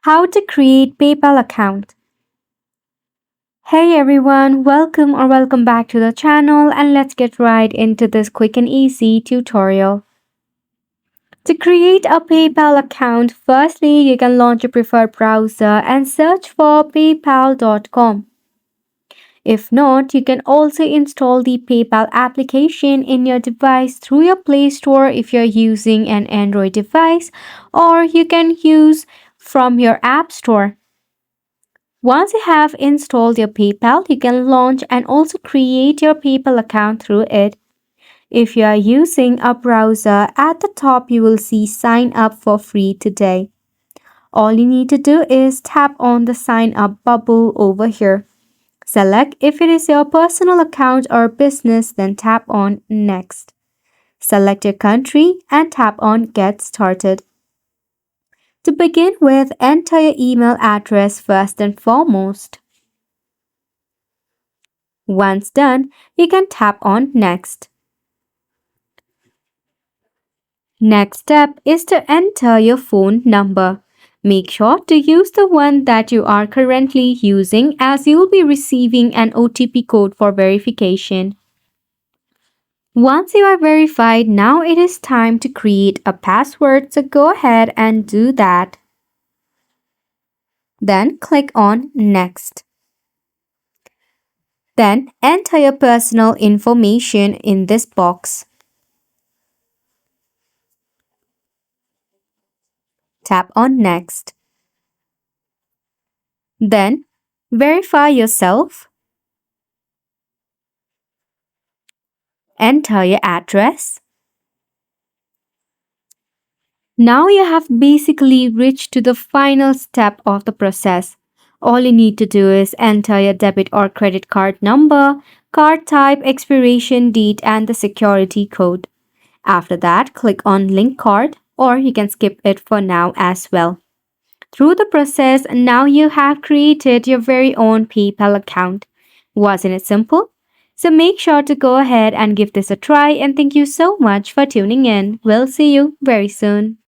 How to create PayPal account. Hey everyone, welcome back to the channel, and let's get right into this quick and easy tutorial. To create a PayPal account, firstly you can launch your preferred browser and search for paypal.com. If not, you can also install the PayPal application in your device through your Play Store if you're using an Android device, or you can use from your App Store. Once you have installed your PayPal, you can launch and also create your PayPal account through it. If you are using a browser, at the top you will see sign up for free today. All you need to do is tap on the sign up bubble over here. Select if it is your personal account or business, then tap on next. Select your country and tap on get started. To begin with, enter your email address first and foremost. Once done, you can tap on Next. Next step is to enter your phone number. Make sure to use the one that you are currently using, as you will be receiving an OTP code for verification. Once you are verified, now it is time to create a password, so go ahead and do that. Then click on Next. Then enter your personal information in this box. Tap on Next. Then verify yourself. Enter your address. Now you have basically reached to the final step of the process. All you need to do is enter your debit or credit card number, card type, expiration date, and the security code. After that, click on Link Card, or you can skip it for now as well. Through the process, now you have created your very own PayPal account. Wasn't it simple? So make sure to go ahead and give this a try, and thank you so much for tuning in. We'll see you very soon.